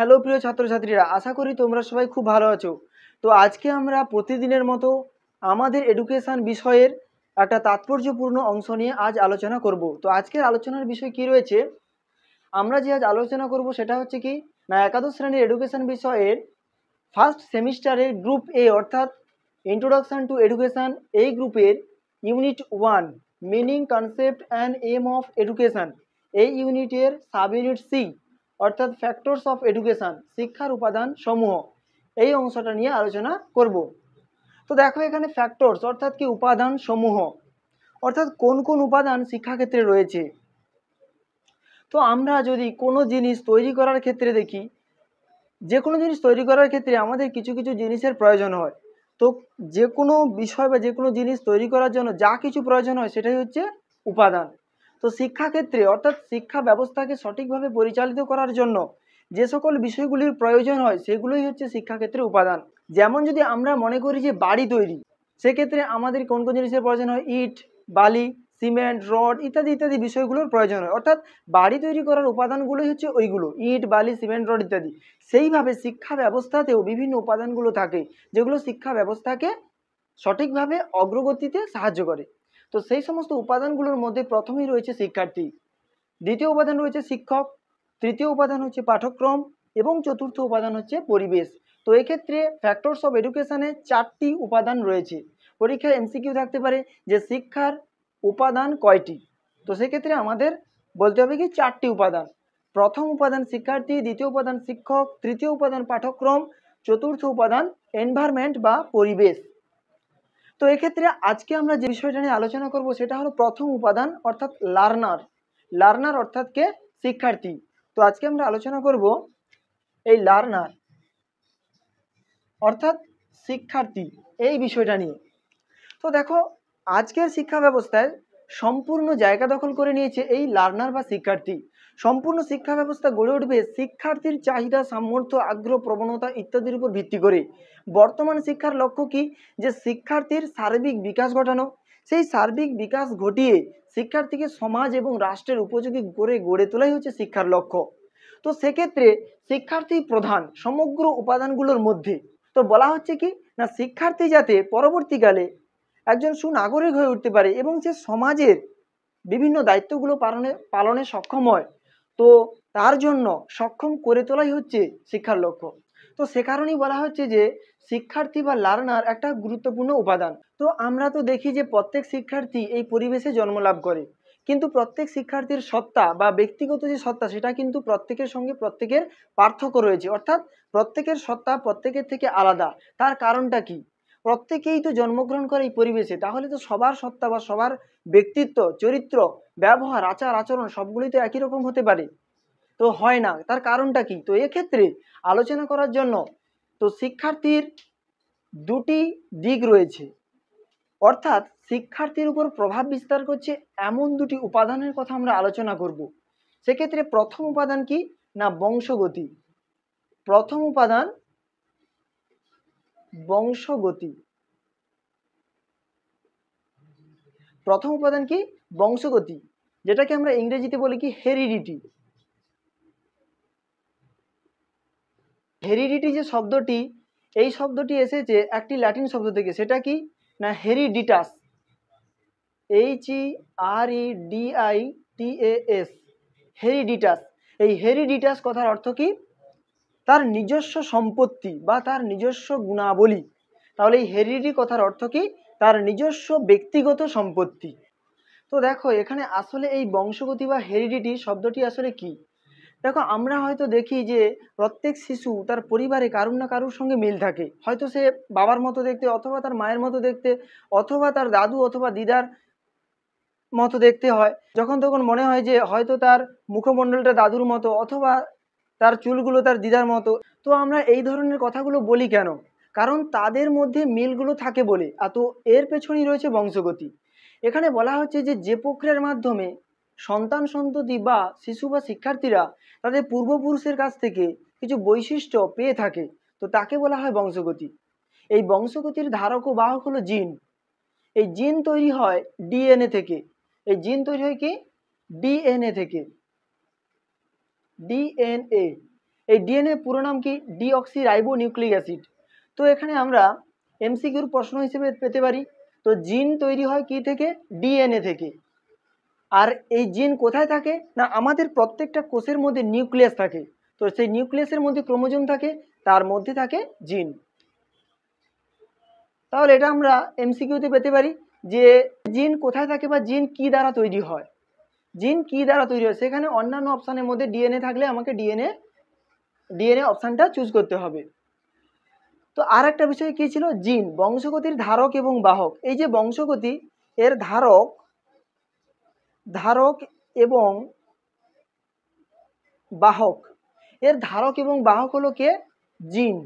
Hello প্রিয় ছাত্রছাত্রীরা, আশা করি তোমরা সবাই খুব ভালো আছো। তো আজকে আমরা প্রতিদিনের মতো আমাদের এডুকেশন বিষয়ের একটা তাৎপর্যপূর্ণ অংশ নিয়ে আজ আলোচনা করব। তো আজকের আলোচনার বিষয় কি রয়েছে, আমরা যে আজ আলোচনা করব সেটা হচ্ছে কি না, একাদশ শ্রেণীর এডুকেশন বিষয়ের ফার্স্ট সেমিস্টারের গ্রুপ এ অর্থাৎ ইন্ট্রোডাকশন টু এডুকেশন, এই গ্রুপের unit 1 meaning concept and aim of education, এই ইউনিটের সাব ইউনিট সি অর্থাৎ ফ্যাক্টরস অফ এডুকেশন, শিক্ষার উপাদান সমূহ, এই অংশটা নিয়ে আলোচনা করব। তো দেখো এখানে ফ্যাক্টরস অর্থাৎ কি উপাদান সমূহ, অর্থাৎ কোন কোন উপাদান শিক্ষাক্ষেত্রে রয়েছে। তো আমরা যদি কোনো জিনিস তৈরি করার ক্ষেত্রে দেখি, যে কোনো জিনিস তৈরি করার ক্ষেত্রে আমাদের কিছু কিছু জিনিসের প্রয়োজন হয়। তো যে কোনো বিষয় বা যে কোনো জিনিস তৈরি করার জন্য যা কিছু প্রয়োজন হয় সেটাই হচ্ছে উপাদান। তো শিক্ষাক্ষেত্রে অর্থাৎ শিক্ষা ব্যবস্থাকে সঠিকভাবে পরিচালিত করার জন্য যে সকল বিষয়গুলির প্রয়োজন হয় সেগুলোই হচ্ছে শিক্ষাক্ষেত্রে উপাদান। যেমন যদি আমরা মনে করি যে বাড়ি তৈরি, সেক্ষেত্রে আমাদের কোন কোন জিনিসের প্রয়োজন হয়, ইট, বালি, সিমেন্ট, রড ইত্যাদি ইত্যাদি বিষয়গুলোর প্রয়োজন হয়। অর্থাৎ বাড়ি তৈরি করার উপাদানগুলোই হচ্ছে ওইগুলো, ইট, বালি, সিমেন্ট, রড ইত্যাদি। সেইভাবে শিক্ষা ব্যবস্থাতেও বিভিন্ন উপাদানগুলো থাকে যেগুলো শিক্ষা ব্যবস্থাকে সঠিকভাবে অগ্রগতিতে সাহায্য করে। তো সেই সমস্ত উপাদানগুলোর মধ্যে প্রথমেই রয়েছে শিক্ষার্থী, দ্বিতীয় উপাদান রয়েছে শিক্ষক, তৃতীয় উপাদান হচ্ছে পাঠ্যক্রম এবং চতুর্থ উপাদান হচ্ছে পরিবেশ। তো এক্ষেত্রে ফ্যাক্টরস অফ এডুকেশনে 4টি উপাদান রয়েছে। পরীক্ষায় এমসিকিউ থাকতে পারে যে শিক্ষার উপাদান কয়টি, তো সেক্ষেত্রে আমাদের বলতে হবে কি 4টি উপাদান। প্রথম উপাদান শিক্ষার্থী, দ্বিতীয় উপাদান শিক্ষক, তৃতীয় উপাদান পাঠ্যক্রম, চতুর্থ উপাদান এনভায়রনমেন্ট বা পরিবেশ। তো এক্ষেত্রে আজকে আমরা যে বিষয়টা নিয়ে আলোচনা করব সেটা হলো প্রথম উপাদান অর্থাৎ লার্নার। লার্নার অর্থাৎ কে, শিক্ষার্থী। তো আজকে আমরা আলোচনা করব এই লার্নার অর্থাৎ শিক্ষার্থী এই বিষয়টা নিয়ে। তো দেখো আজকের শিক্ষা ব্যবস্থায় সম্পূর্ণ জায়গা দখল করে নিয়েছে এই লার্নার বা শিক্ষার্থী। সম্পূর্ণ শিক্ষা ব্যবস্থা গড়ে উঠবে শিক্ষার্থীর চাহিদা, সামর্থ্য, আগ্রহ, প্রবণতা ইত্যাদির উপর ভিত্তি করে। বর্তমান শিক্ষার লক্ষ্য কি, যে শিক্ষার্থীর সার্বিক বিকাশ ঘটানো। সেই সার্বিক বিকাশ ঘটিয়ে শিক্ষার্থীকে সমাজ এবং রাষ্ট্রের উপযোগী করে গড়ে তোলাই হচ্ছে শিক্ষার লক্ষ্য। তো সেক্ষেত্রে শিক্ষার্থী প্রধান সমগ্র উপাদানগুলোর মধ্যে। তো বলা হচ্ছে কি না, শিক্ষার্থী যাতে পরবর্তীকালে একজন সুনাগরিক হয়ে উঠতে পারে এবং সে সমাজের বিভিন্ন দায়িত্বগুলো পালনে সক্ষম হয়, তো তার জন্য সক্ষম করে তোলাই হচ্ছে শিক্ষার লক্ষ্য। তো সে কারণেই বলা হচ্ছে যে শিক্ষার্থী বা লার্নার একটা গুরুত্বপূর্ণ উপাদান। তো আমরা তো দেখি যে প্রত্যেক শিক্ষার্থী এই পরিবেশে জন্ম লাভ করে, কিন্তু প্রত্যেক শিক্ষার্থীর সত্তা বা ব্যক্তিগত যে সত্তা সেটা কিন্তু প্রত্যেকের সঙ্গে প্রত্যেকের পার্থক্য রয়েছে। অর্থাৎ প্রত্যেকের সত্তা প্রত্যেকের থেকে আলাদা। তার কারণটা কি, প্রত্যেকেই তো জন্মগ্রহণ করে এই পরিবেশে, তাহলে তো সবার সত্তা বা সবার ব্যক্তিত্ব, চরিত্র, ব্যবহার, আচার আচরণ সবগুলোই তো একই রকম হতে পারে, তো হয় না। তার কারণটা কি, তো এক্ষেত্রে আলোচনা করার জন্য তো শিক্ষার্থীর দুটি দিক রয়েছে, অর্থাৎ শিক্ষার্থীর উপর প্রভাব বিস্তার করছে এমন দুটি উপাদানের কথা আমরা আলোচনা করব। সেক্ষেত্রে প্রথম উপাদান কি না, বংশগতি। প্রথম উপাদান বংশগতি। প্রথম উপাদান কি, বংশগতি, যেটাকে আমরা ইংরেজিতে বলি কি হেরিডিটি। হেরিডিটি যে শব্দটি, এই শব্দটি এসেছে একটি ল্যাটিন শব্দ থেকে, সেটা কি না হেরিডিটাস, HEREDITAS, হেরিডিটাস। এই হেরিডিটাস কথার অর্থ কি, তার নিজস্ব সম্পত্তি বা তার নিজস্ব গুণাবলী। তাহলে এই হেরিডিটি কথার অর্থ কি, তার নিজস্ব ব্যক্তিগত সম্পত্তি। তো দেখো এখানে আসলে এই বংশগতি বা হেরিডিটি শব্দটি আসলে কি। দেখো আমরা হয়তো দেখি যে প্রত্যেক শিশু তার পরিবারে কারুর না কারুর সঙ্গে মিল থাকে, হয়তো সে বাবার মতো দেখতে, অথবা তার মায়ের মতো দেখতে, অথবা তার দাদু অথবা দিদার মতো দেখতে হয়। যখন তখন মনে হয় যে হয়তো তার মুখমণ্ডলটা দাদুর মতো, অথবা তার চুলগুলো তার দিদার মতো। তো আমরা এই ধরনের কথাগুলো বলি কেন, কারণ তাদের মধ্যে মিলগুলো থাকে বলে। তো এর পেছনেই রয়েছে বংশগতি। এখানে বলা হচ্ছে যে যে প্রক্রিয়ার মাধ্যমে সন্তান সন্ততি বা শিশু বা শিক্ষার্থীরা তাদের পূর্বপুরুষের কাছ থেকে কিছু বৈশিষ্ট্য পেয়ে থাকে, তো তাকে বলা হয় বংশগতি। এই বংশগতির ধারক ও বাহক হলো জিন। এই জিন তৈরি হয় ডিএনএ থেকে। এই জিন তৈরি হয় কি, ডিএনএ থেকে, ডিএনএ। এই ডিএনএ পুরো নাম কি? Deoxy ribo nucleic acid. তো এখানে আমরা এমসিকিউর প্রশ্ন হিসেবে পেতে পারি। তো জিন তৈরি হয় কি থেকে? ডিএনএ থেকে। আর এই জিন কোথায় থাকে? না আমাদের প্রত্যেকটা কোষের মধ্যে নিউক্লিয়াস থাকে। তো সেই নিউক্লিয়াসের মধ্যে ক্রোমোজোম থাকে, তার মধ্যে থাকে জিন। তাহলে এটা আমরা এমসিকিউতে পেতে পারি যে জিন কোথায় থাকে বা জিন কি দ্বারা তৈরি হয়। জিন কি দ্বারা তৈরি হয়, সেখানে অন্যান্য অপশানের মধ্যে ডিএনএ থাকলে আমাকে ডিএনএ অপশানটা চুজ করতে হবে। তো আর একটা বিষয় কি ছিল? জিন বংশগতির ধারক এবং বাহক। এই যে বংশগতি এর ধারক এবং বাহক, এর ধারক এবং বাহক হলো কে? জিন।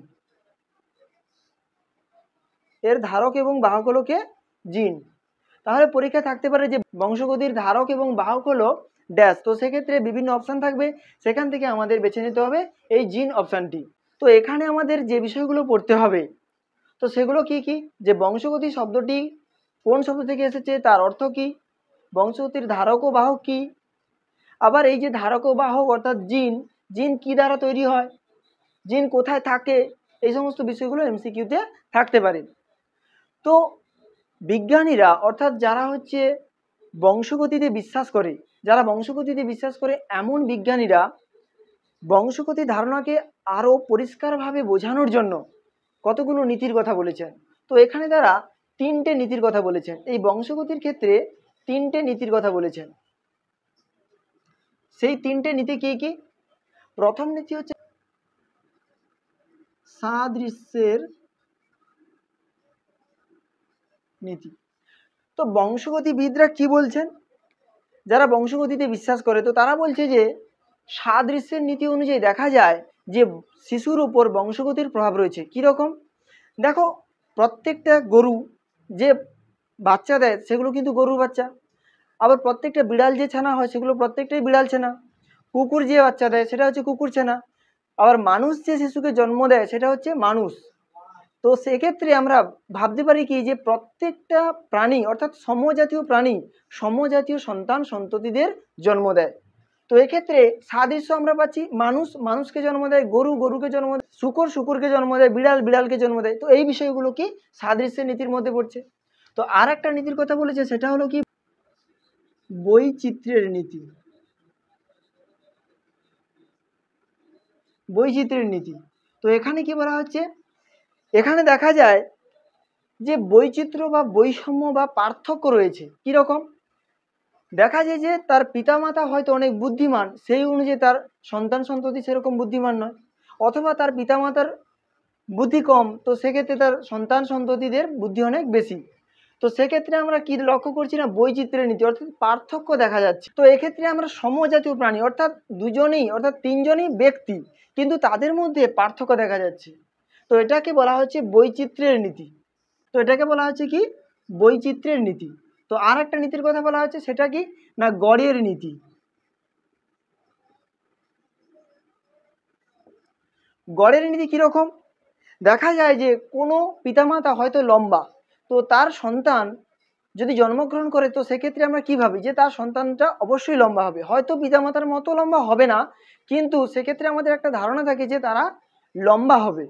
এর ধারক এবং বাহক হলো কে? জিন। তাহলে পরীক্ষা থাকতে পারে যে বংশগতির ধারক এবং বাহক হলো ড্যাশ। তো সেক্ষেত্রে বিভিন্ন অপশান থাকবে, সেখান থেকে আমাদের বেছে নিতে হবে এই জিন অপশানটি। তো এখানে আমাদের যে বিষয়গুলো পড়তে হবে, তো সেগুলো কি কি? যে বংশগতি শব্দটি কোন শব্দ থেকে এসেছে, তার অর্থ কি, বংশগতির ধারক ও বাহক কি, আবার এই যে ধারক ও বাহক অর্থাৎ জিন, জিন কি দ্বারা তৈরি হয়, জিন কোথায় থাকে, এই সমস্ত বিষয়গুলো এমসিকিউতে থাকতে পারে। তো বিজ্ঞানীরা অর্থাৎ যারা হচ্ছে বংশগতিতে বিশ্বাস করে, এমন বিজ্ঞানীরা বংশগতি ধারণাকে আরও পরিষ্কারভাবে বোঝানোর জন্য কতগুলো নীতির কথা বলেছেন। তো এখানে তারা 3টে নীতির কথা বলেছেন। এই বংশগতির ক্ষেত্রে 3টে নীতির কথা বলেছেন। সেই 3টে নীতি কি কি? প্রথম নীতি হচ্ছে সাদৃশ্যের নীতি। তো বংশগতিবিদরা কি বলছেন? যারা বংশগতিতে বিশ্বাস করে, তো তারা বলছে যে সাদৃশ্যের নীতি অনুযায়ী দেখা যায় যে শিশুর উপর বংশগতির প্রভাব রয়েছে। কীরকম? দেখো, প্রত্যেকটা গরু যে বাচ্চা দেয় সেগুলো কিন্তু গরুর বাচ্চা, আবার প্রত্যেকটা বিড়াল যে ছানা হয় সেগুলো প্রত্যেকটাই বিড়াল ছানা, কুকুর যে বাচ্চা দেয় সেটা হচ্ছে কুকুর ছানা, আবার মানুষ যে শিশুকে জন্ম দেয় সেটা হচ্ছে মানুষ। তো সেক্ষেত্রে আমরা ভাবতে পারি কি যে প্রত্যেকটা প্রাণী অর্থাৎ সমজাতীয় প্রাণী সমজাতীয় সন্তান সন্ততিদের জন্ম দেয়। তো এক্ষেত্রে সাদৃশ্য আমরা পাচ্ছি, মানুষ মানুষকে জন্ম দেয়, গরু গরুকে জন্ম দেয়, শূকর শূকরকে জন্ম দেয়, বিড়াল বিড়ালকে জন্ম দেয়। তো এই বিষয়গুলো কি সাদৃশ্যের নীতির মধ্যে পড়ছে। তো আর একটা নীতির কথা বলেছে, সেটা হলো কি বৈচিত্র্যের নীতি। বৈচিত্র্যের নীতি। তো এখানে কি বলা হচ্ছে? এখানে দেখা যায় যে বৈচিত্র্য বা বৈষম্য বা পার্থক্য রয়েছে। কীরকম? দেখা যায় যে তার পিতামাতা হয়তো অনেক বুদ্ধিমান, সেই অনুযায়ী তার সন্তান সন্ততি সেরকম বুদ্ধিমান নয়, অথবা তার পিতামাতার বুদ্ধি কম, তো সেক্ষেত্রে তার সন্তান সন্ততিদের বুদ্ধি অনেক বেশি। তো সেক্ষেত্রে আমরা কি লক্ষ্য করছি? না বৈচিত্র্যের নীতি অর্থাৎ পার্থক্য দেখা যাচ্ছে। তো এক্ষেত্রে আমরা সমজাতীয় প্রাণী অর্থাৎ তিনজনই ব্যক্তি, কিন্তু তাদের মধ্যে পার্থক্য দেখা যাচ্ছে। তো এটাকে বলা হচ্ছে বৈচিত্র্যের নীতি। তো এটাকে বলা হচ্ছে কি বৈচিত্র্যের নীতি। তো আর একটা নীতির কথা বলা হচ্ছে, সেটা কি না গড়ের নীতি। গড়ের নীতি কীরকম? দেখা যায় যে কোনো পিতামাতা হয়তো লম্বা, তো তার সন্তান যদি জন্মগ্রহণ করে, তো সেক্ষেত্রে আমরা কী ভাবি যে তার সন্তানটা অবশ্যই লম্বা হবে, হয়তো পিতামাতার মতো লম্বা হবে না, কিন্তু সেক্ষেত্রে আমাদের একটা ধারণা থাকে যে তারা লম্বা হবে।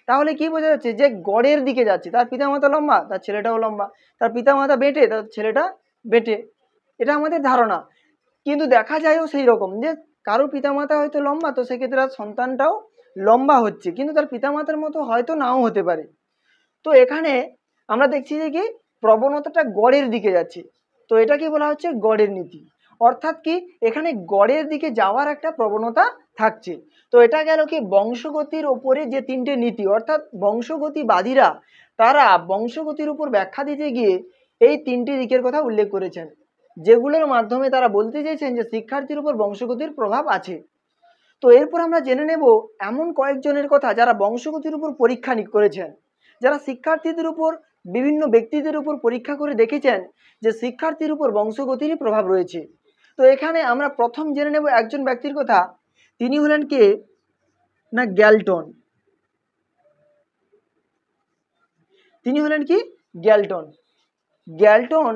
তাহলে কি বোঝা যাচ্ছে? যে গড়ের দিকে যাচ্ছে, তার পিতামাতা লম্বা তার ছেলেটাও লম্বা, তার পিতামাতা বেঁটে তার ছেলেটা বেঁটে, এটা আমাদের ধারণা। কিন্তু দেখা যায়ও সেই রকম যে কারো পিতামাতা হয়তো লম্বা, তো সেক্ষেত্রে তার সন্তানটাও লম্বা হচ্ছে, কিন্তু তার পিতামাতার মতো হয়তো নাও হতে পারে। তো এখানে আমরা দেখছি যে কি প্রবণতাটা গড়ের দিকে যাচ্ছে। তো এটা কি বলা হচ্ছে? গড়ের নীতি। অর্থাৎ কি এখানে গড়ের দিকে যাওয়ার একটা প্রবণতা থাকছে। তো এটা গেল কি বংশগতির ওপরে যে 3টে নীতি, অর্থাৎ বংশগতিবাদীরা তারা বংশগতির উপর ব্যাখ্যা দিতে গিয়ে এই 3টি দিকের কথা উল্লেখ করেছেন, যেগুলোর মাধ্যমে তারা বলতে চেয়েছেন যে শিক্ষার্থীর উপর বংশগতির প্রভাব আছে। তো এরপর আমরা জেনে নেব এমন কয়েকজনের কথা যারা বংশগতির উপর পরীক্ষা করেছেন, যারা শিক্ষার্থীদের উপর বিভিন্ন ব্যক্তিদের উপর পরীক্ষা করে দেখেছেন যে শিক্ষার্থীর উপর বংশগতিরই প্রভাব রয়েছে। তো এখানে আমরা প্রথম জেনে নেব একজন ব্যক্তির কথা। তিনি হলেন কে? না গ্যালটন। তিনি হলেন কি? গ্যালটন। গ্যালটন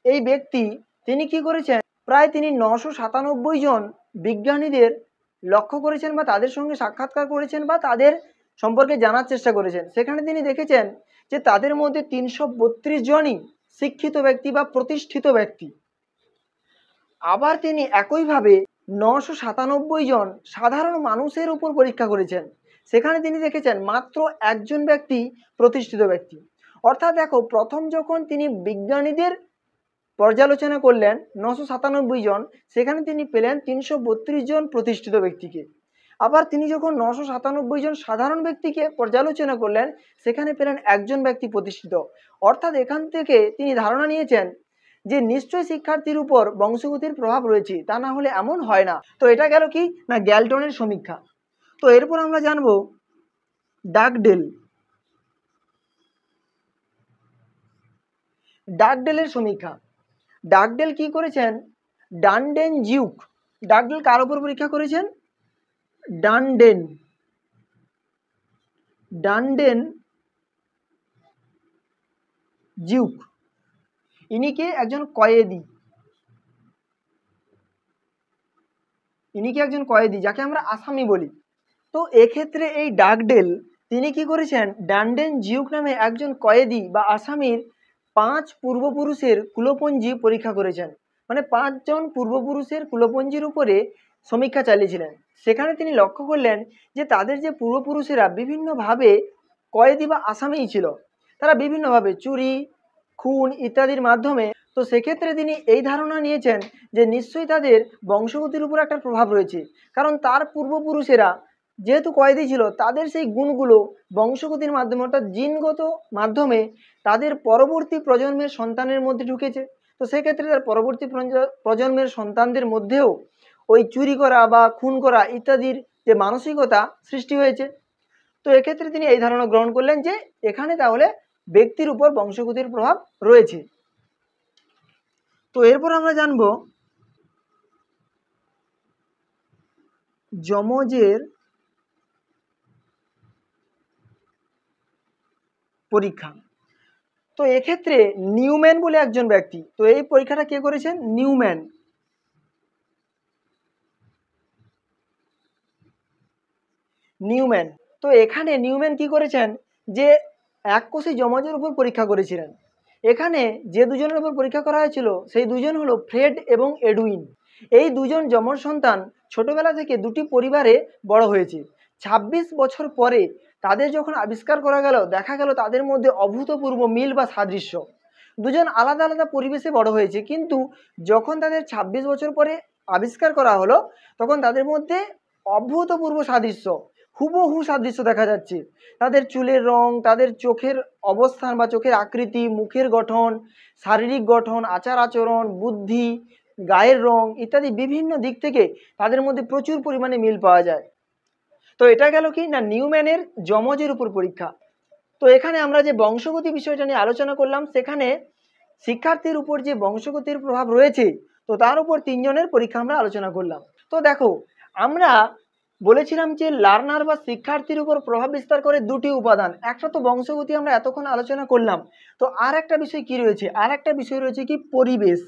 এই ব্যক্তি, তিনি কি করেছেন? প্রায় তিনি 997 জন বিজ্ঞানীদের লক্ষ্য করেছেন বা তাদের সঙ্গে সাক্ষাৎকার করেছেন বা তাদের সম্পর্কে জানার চেষ্টা করেছেন, সেখানে তিনি দেখেছেন যে তাদের মধ্যে 332 জনই শিক্ষিত ব্যক্তি বা প্রতিষ্ঠিত ব্যক্তি। আবার তিনি একইভাবে 997 জন সাধারণ মানুষের উপর পরীক্ষা করেছেন, সেখানে তিনি দেখেছেন মাত্র একজন ব্যক্তি প্রতিষ্ঠিত ব্যক্তি। অর্থাৎ দেখো, প্রথম যখন তিনি বিজ্ঞানীদের পর্যালোচনা করলেন 997 জন, সেখানে তিনি পেলেন 332 জন প্রতিষ্ঠিত ব্যক্তিকে। আবার তিনি যখন 997 জন সাধারণ ব্যক্তিকে পর্যালোচনা করলেন, সেখানে পেলেন একজন ব্যক্তি প্রতিষ্ঠিত। অর্থাৎ এখান থেকে তিনি ধারণা নিয়েছেন যে নিশ্চয়ই শিক্ষার্থীর উপর বংশগতির প্রভাব রয়েছে, তা না হলে এমন হয় না। তো এটা গেল কি না, গ্যালটনের সমীক্ষা। তো এরপর আমরা জানবো ডাগডেল। ডাগডেলের সমীক্ষা। ডাগডেল কি করেছেন? ডানডেন জিউক। ডাগডেল কার উপর পরীক্ষা করেছেন? ডানডেন জিউক। ইনি কে? একজন কয়েদি। যাকে আমরা আসামি বলি। তো এক্ষেত্রে এই ডাগডেল তিনি কি করেছেন? ডানডেন জিউক নামে একজন কয়েদি বা আসামির 5 পূর্বপুরুষের কুলপঞ্জি পরীক্ষা করেছেন। মানে 5 জন পূর্বপুরুষের কুলপঞ্জির উপরে সমীক্ষা চালিয়েছিলেন। সেখানে তিনি লক্ষ্য করলেন যে তাদের যে পূর্বপুরুষেরা বিভিন্নভাবে কয়েদি বা আসামিই ছিল, তারা বিভিন্নভাবে চুরি, খুন ইত্যাদির মাধ্যমে। তো সেক্ষেত্রে তিনি এই ধারণা নিয়েছেন যে নিশ্চয়ই তাদের বংশগতির উপর একটা প্রভাব রয়েছে, কারণ তার পূর্বপুরুষেরা যেহেতু কয়েদি ছিল, তাদের সেই গুণগুলো বংশগতির মাধ্যমে অর্থাৎ জিনগত মাধ্যমে তাদের পরবর্তী প্রজন্মের সন্তানের মধ্যে ঢুকেছে। তো সেক্ষেত্রে তার পরবর্তী প্রজন্মের সন্তানদের মধ্যেও ওই চুরি করা বা খুন করা ইত্যাদির যে মানসিকতা সৃষ্টি হয়েছে। তো এক্ষেত্রে তিনি এই ধারণা গ্রহণ করলেন যে এখানে তাহলে ব্যক্তির উপর বংশগতির প্রভাব রয়েছে। তো এরপর আমরা জানব যমজের পরীক্ষা। তো এক্ষেত্রে নিউম্যান বলে একজন ব্যক্তি, তো এই পরীক্ষাটা কে করেছেন? নিউম্যান। তো এখানে নিউম্যান কি করেছেন? যে এককোষী যমজের উপর পরীক্ষা করেছিলেন। এখানে যে দুজনের উপর পরীক্ষা করা হয়েছিল সেই দুজন হলো ফ্রেড এবং এডুইন। এই দুজন যমজ সন্তান ছোটবেলা থেকে দুটি পরিবারে বড় হয়েছে। 26 বছর পরে তাদের যখন আবিষ্কার করা গেল, দেখা গেল তাদের মধ্যে অভূতপূর্ব মিল বা সাদৃশ্য। দুজন আলাদা আলাদা পরিবেশে বড় হয়েছে, কিন্তু যখন তাদের 26 বছর পরে আবিষ্কার করা হলো, তখন তাদের মধ্যে অভূতপূর্ব সাদৃশ্য, হুবহু সাদৃশ্য দেখা যাচ্ছে। তাদের চুলের রং, তাদের চোখের অবস্থান বা চোখের আকৃতি, মুখের গঠন, শারীরিক গঠন, আচার আচরণ, বুদ্ধি, গায়ের রং ইত্যাদি বিভিন্ন দিক থেকে তাদের মধ্যে প্রচুর পরিমাণে মিল পাওয়া যায়। তো এটা গেল কি না, নিউম্যানের যমজের উপর পরীক্ষা। তো এখানে আমরা যে বংশগতি বিষয়টা নিয়ে আলোচনা করলাম, সেখানে শিক্ষার্থীর উপর যে বংশগতির প্রভাব রয়েছে, তো তার উপর 3 জনের পরীক্ষা আমরা আলোচনা করলাম। তো দেখো, আমরা বলেছিলাম যে লার্নার বা শিক্ষার্থীর উপর প্রভাব বিস্তার করে দুটি উপাদান। একটা তো বংশগতি আমরা এতক্ষণ আলোচনা করলাম, তো আর একটা বিষয় কি রয়েছে? আর একটা বিষয় রয়েছে কি? পরিবেশ।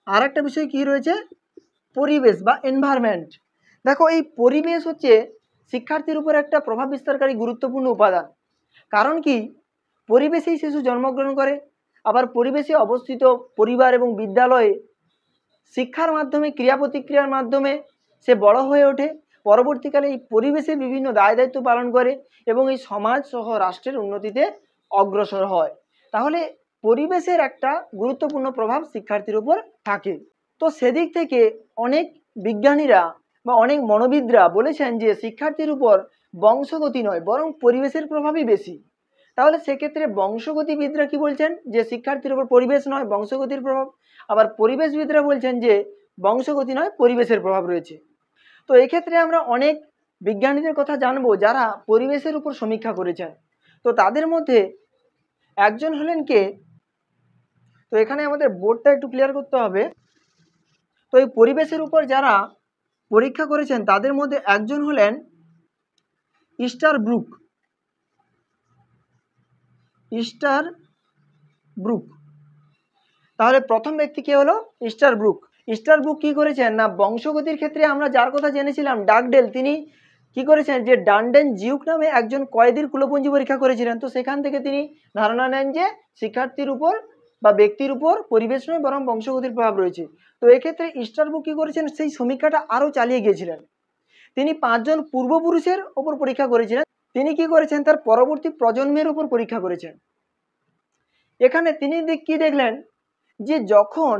আর একটা বিষয় কি রয়েছে? পরিবেশ বা এনভায়রনমেন্ট। দেখো, এই পরিবেশ হচ্ছে শিক্ষার্থীর উপর একটা প্রভাব বিস্তারকারী গুরুত্বপূর্ণ উপাদান। কারণ কি? পরিবেশেই শিশু জন্মগ্রহণ করে, আবার পরিবেশে অবস্থিত পরিবার এবং বিদ্যালয়ে শিক্ষার মাধ্যমে, ক্রিয়া প্রতিক্রিয়ার মাধ্যমে সে বড় হয়ে ওঠে। পরবর্তীকালে এই পরিবেশে বিভিন্ন দায় দায়িত্ব পালন করে এবং এই সমাজ সহ রাষ্ট্রের উন্নতিতে অগ্রসর হয়। তাহলে পরিবেশের একটা গুরুত্বপূর্ণ প্রভাব শিক্ষার্থীর উপর থাকে। তো সেদিক থেকে অনেক বিজ্ঞানীরা বা অনেক মনোবিদরা বলেছেন যে শিক্ষার্থীর উপর বংশগতি নয়, বরং পরিবেশের প্রভাবই বেশি। তাহলে সেক্ষেত্রে বংশগতিবিদরা কি বলছেন? যে শিক্ষার্থীর উপর পরিবেশ নয়, বংশগতির প্রভাব। আবার পরিবেশবিদরা বলছেন যে বংশগতি নয়, পরিবেশের প্রভাব রয়েছে। তো এক্ষেত্রে আমরা অনেক বিজ্ঞানীদের কথা জানবো যারা পরিবেশের উপর সমীক্ষা করেছেন। তো তাদের মধ্যে একজন হলেন কে? তো এখানে আমাদের বোর্ডটা একটু ক্লিয়ার করতে হবে। তো এই পরিবেশের উপর যারা পরীক্ষা করেছেন তাদের মধ্যে একজন হলেন ইস্টারব্রুক। তাহলে প্রথম ব্যক্তি কে হলো? ইস্টারব্রুক। স্টার ব্রুক কি করেছেন না বংশগতির ক্ষেত্রে আমরা যার কথা জেনেছিলাম ডাগডেল, তিনি কি করেছেন যে ডান্ডেন জিউক নামে একজন কয়েদির কুলপঞ্জি পরীক্ষা করেছিলেন। তো সেখান থেকে তিনি ধারণা নেন যে শিক্ষার্থীর উপর বা ব্যক্তির উপর পরিবেশ নয় বরং বংশগতির প্রভাব রয়েছে। তো এক্ষেত্রে স্টার ব্রুক কি করেছেন সেই সমীক্ষাটা আরও চালিয়ে গিয়েছিলেন। তিনি 5 জন পূর্বপুরুষের ওপর পরীক্ষা করেছিলেন। তিনি কি করেছেন তার পরবর্তী প্রজন্মের উপর পরীক্ষা করেছেন। এখানে তিনি কি দেখলেন যে যখন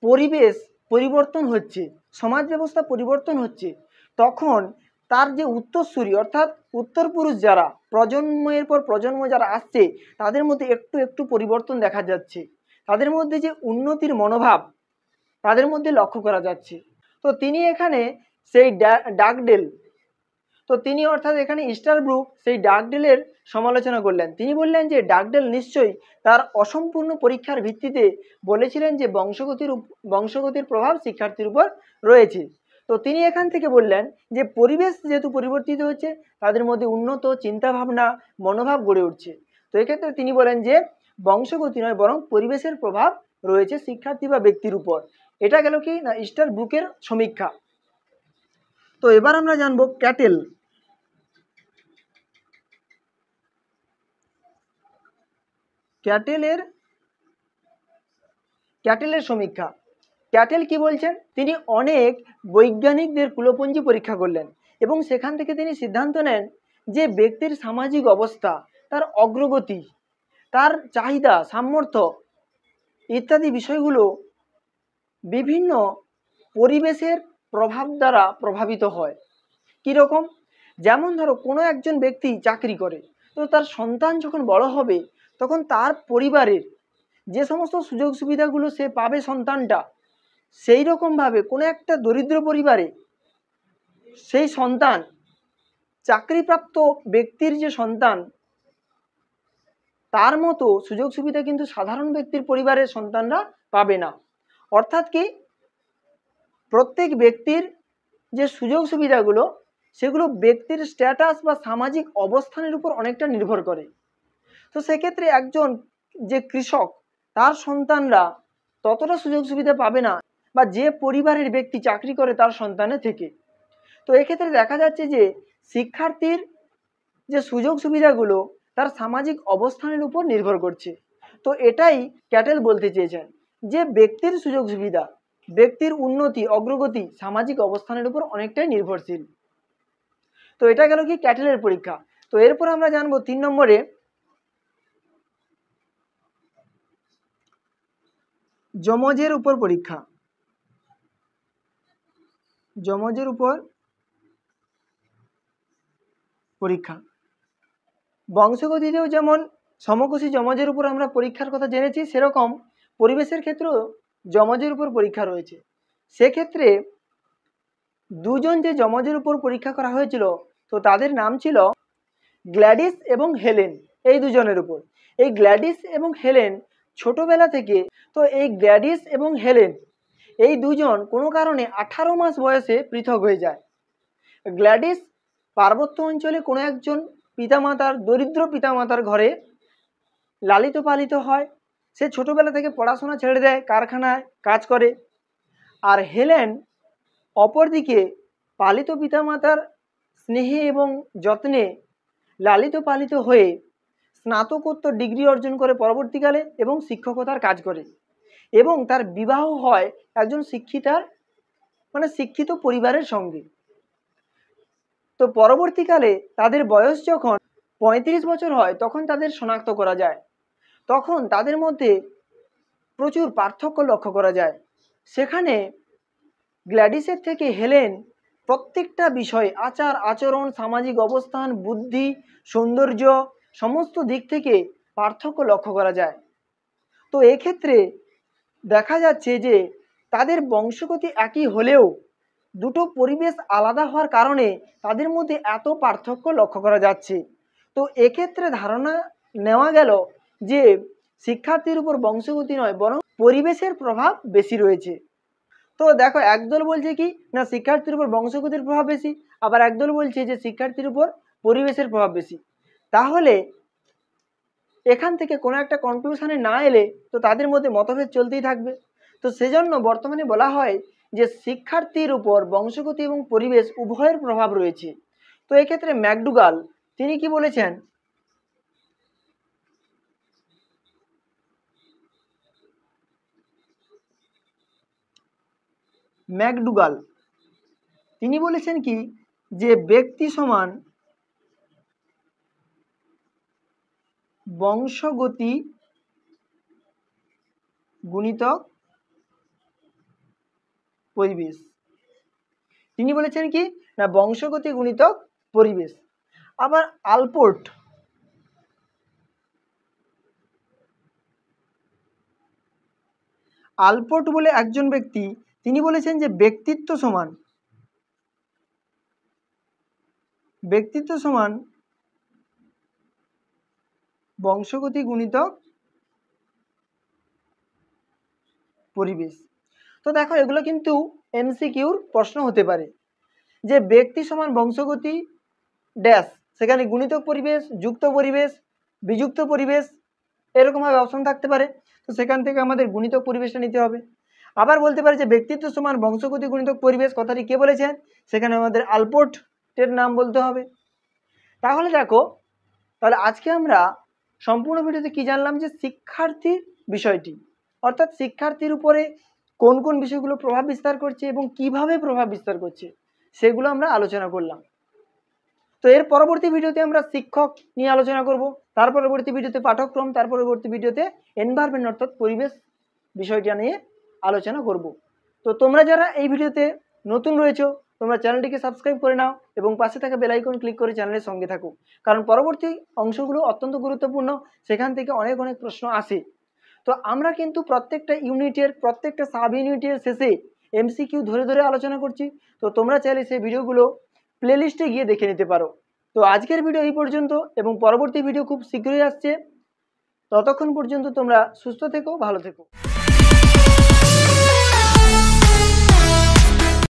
পরিবেশ পরিবর্তন হচ্ছে, সমাজ ব্যবস্থা পরিবর্তন হচ্ছে, তখন তার যে উত্তরসূরি অর্থাৎ উত্তর পুরুষ যারা প্রজন্মের পর প্রজন্ম যারা আসছে তাদের মধ্যে একটু একটু পরিবর্তন দেখা যাচ্ছে, তাদের মধ্যে যে উন্নতির মনোভাব তাদের মধ্যে লক্ষ্য করা যাচ্ছে। তো তিনি এখানে সেই ডাগডেল, তো তিনি অর্থাৎ এখানে স্টার ব্রুক সেই ডাগডেলের সমালোচনা করলেন। তিনি বললেন যে ডাগডেল নিশ্চয়ই তার অসম্পূর্ণ পরীক্ষার ভিত্তিতে বলেছিলেন যে বংশগতির প্রভাব শিক্ষার্থীর উপর রয়েছে। তো তিনি এখান থেকে বললেন যে পরিবেশ যেহেতু পরিবর্তিত হচ্ছে তাদের মধ্যে উন্নত চিন্তাভাবনা মনোভাব গড়ে উঠছে। তো এক্ষেত্রে তিনি বলেন যে বংশগতি নয় বরং পরিবেশের প্রভাব রয়েছে শিক্ষার্থী বা ব্যক্তির উপর। এটা গেল কি না স্টার ব্রুকের সমীক্ষা। তো এবার আমরা জানবো ক্যাটেলের সমীক্ষা। ক্যাটেল কি বলছেন, তিনি অনেক বৈজ্ঞানিকদের কুলপঞ্জি পরীক্ষা করলেন এবং সেখান থেকে তিনি সিদ্ধান্ত নেন যে ব্যক্তির সামাজিক অবস্থা, তার অগ্রগতি, তার চাহিদা সামর্থ্য ইত্যাদি বিষয়গুলো বিভিন্ন পরিবেশের প্রভাব দ্বারা প্রভাবিত হয়। কীরকম, যেমন ধরো কোনো একজন ব্যক্তি চাকরি করে, তো তার সন্তান যখন বড় হবে তখন তার পরিবারের যে সমস্ত সুযোগ সুবিধাগুলো সে পাবে সন্তানটা, সেই রকমভাবে কোনো একটা দরিদ্র পরিবারে সেই সন্তান চাকরিপ্রাপ্ত ব্যক্তির যে সন্তান তার মতো সুযোগ সুবিধা কিন্তু সাধারণ ব্যক্তির পরিবারের সন্তানরা পাবে না। অর্থাৎ কি প্রত্যেক ব্যক্তির যে সুযোগ সুবিধাগুলো সেগুলো ব্যক্তির স্ট্যাটাস বা সামাজিক অবস্থানের উপর অনেকটা নির্ভর করে। তো সেক্ষেত্রে একজন যে কৃষক তার সন্তানরা ততটা সুযোগ সুবিধা পাবে না বা যে পরিবারের ব্যক্তি চাকরি করে তার সন্তানের থেকে। তো এক্ষেত্রে দেখা যাচ্ছে যে শিক্ষার্থীর যে সুযোগ সুবিধাগুলো তার সামাজিক অবস্থানের উপর নির্ভর করছে। তো এটাই ক্যাটেল বলতে চেয়েছেন যে ব্যক্তির সুযোগ সুবিধা, ব্যক্তির উন্নতি অগ্রগতি সামাজিক অবস্থানের উপর অনেকটাই নির্ভরশীল। তো এটা গেল কি ক্যাটেলের পরীক্ষা। তো এরপর আমরা জানবো 3 নম্বরে যমজের উপর পরীক্ষা। যমজের উপর পরীক্ষা বংশগতিতেও যেমন সমকোষী যমজের উপর আমরা পরীক্ষার কথা জেনেছি, সেরকম পরিবেশের ক্ষেত্রেও যমজের উপর পরীক্ষা রয়েছে। সেক্ষেত্রে দুজন যে যমজের উপর পরীক্ষা করা হয়েছিল তো তাদের নাম ছিল গ্ল্যাডিস এবং হেলেন। এই দুজনের উপর, এই গ্ল্যাডিস এবং হেলেন ছোটবেলা থেকে, তো এই গ্ল্যাডিস এবং হেলেন এই দুজন কোনো কারণে 18 মাস বয়সে পৃথক হয়ে যায়। গ্ল্যাডিস পার্বত্য অঞ্চলে কোনো একজন পিতামাতার দরিদ্র পিতামাতার ঘরে লালিত পালিত হয়। সে ছোটবেলা থেকে পড়াশোনা ছেড়ে দেয়, কারখানায় কাজ করে। আর হেলেন অপরদিকে পালিত পিতামাতার স্নেহে এবং যত্নে লালিত পালিত হয়ে স্নাতকোত্তর ডিগ্রি অর্জন করে পরবর্তীকালে এবং শিক্ষকতার কাজ করে এবং তার বিবাহ হয় একজন শিক্ষিত পরিবারের সঙ্গে। তো পরবর্তীকালে তাদের বয়স যখন 35 বছর হয় তখন তাদের শনাক্ত করা যায়। তখন তাদের মধ্যে প্রচুর পার্থক্য লক্ষ্য করা যায়। সেখানে গ্ল্যাডিসের থেকে হেলেন প্রত্যেকটা বিষয়, আচার আচরণ, সামাজিক অবস্থান, বুদ্ধি, সৌন্দর্য সমস্ত দিক থেকে পার্থক্য লক্ষ্য করা যায়। তো এক্ষেত্রে দেখা যাচ্ছে যে তাদের বংশগতি একই হলেও দুটো পরিবেশ আলাদা হওয়ার কারণে তাদের মধ্যে এত পার্থক্য লক্ষ্য করা যাচ্ছে। তো এক্ষেত্রে ধারণা নেওয়া গেল যে শিক্ষার্থীর উপর বংশগতি নয় বরং পরিবেশের প্রভাব বেশি রয়েছে। তো দেখো একদল বলছে কি না শিক্ষার্থীর উপর বংশগতির প্রভাব বেশি, আবার একদল বলছে যে শিক্ষার্থীর উপর পরিবেশের প্রভাব বেশি। তাহলে এখান থেকে কোনো একটা কনক্লুশনে না এলে তো তাদের মধ্যে মতভেদ চলতেই থাকবে। তো সেজন্য বর্তমানে বলা হয় যে শিক্ষার্থীর উপর বংশগতি এবং পরিবেশ উভয়ের প্রভাব রয়েছে। তো এক্ষেত্রে ম্যাকডুগাল তিনি কি বলেছেন? ম্যাকডুগাল তিনি বলেছেন কি, যে ব্যক্তি সমান বংশগতি গুণিতক পরিবেশ। তিনি বলেছেন কি না, বংশগতি গুণিতক পরিবেশ। আবার আলপোর্ট বলে একজন ব্যক্তি, তিনি বলেছেন যে ব্যক্তিত্ব সমান বংশগতি গুণিতক পরিবেশ। তো দেখো, এগুলো কিন্তু এমসিকিউর প্রশ্ন হতে পারে, যে ব্যক্তি সমান বংশগতি ড্যাশ, সেখানে গুণিতক পরিবেশ, যুক্ত পরিবেশ, বিযুক্ত পরিবেশ, এরকমভাবে অপশন থাকতে পারে। তো সেখান থেকে আমাদের গুণিতক পরিবেশটা নিতে হবে। আবার বলতে পারে যে ব্যক্তিত্ব সমান বংশগতি গুণিতক পরিবেশ, কথাটি কে বলেছেন? সেখানে আমাদের আলপোর্টের নাম বলতে হবে। তাহলে দেখো, তাহলে আজকে আমরা সম্পূর্ণ ভিডিওতে কি জানলাম, যে শিক্ষার্থীর বিষয়টি, অর্থাৎ শিক্ষার্থীর উপরে কোন কোন বিষয়গুলো প্রভাব বিস্তার করছে এবং কিভাবে প্রভাব বিস্তার করছে, সেগুলো আমরা আলোচনা করলাম। তো এর পরবর্তী ভিডিওতে আমরা শিক্ষক নিয়ে আলোচনা করব, তার পরবর্তী ভিডিওতে পাঠ্যক্রম, তার পরবর্তী ভিডিওতে এনভায়রনমেন্ট অর্থাৎ পরিবেশ বিষয়টা নিয়ে আলোচনা করব। তো তোমরা যারা এই ভিডিওতে নতুন রয়েছো, তোমরা চ্যানেলটিকে সাবস্ক্রাইব করে নাও এবং পাশে থাকা বেল আইকন ক্লিক করে চ্যানেলের সঙ্গে থাকো, কারণ পরবর্তী অংশগুলো অত্যন্ত গুরুত্বপূর্ণ, সেখান থেকে অনেক অনেক প্রশ্ন আসে। তো আমরা কিন্তু প্রত্যেকটা ইউনিটের, প্রত্যেকটা সাব ইউনিটের শেষে এমসিকিউ ধরে ধরে আলোচনা করছি। তো তোমরা চাইলে সেই ভিডিওগুলো প্লেলিস্টে গিয়ে দেখে নিতে পারো। তো আজকের ভিডিও এই পর্যন্ত, এবং পরবর্তী ভিডিও খুব শীঘ্রই আসছে। ততক্ষণ পর্যন্ত তোমরা সুস্থ থেকো, ভালো থেকো।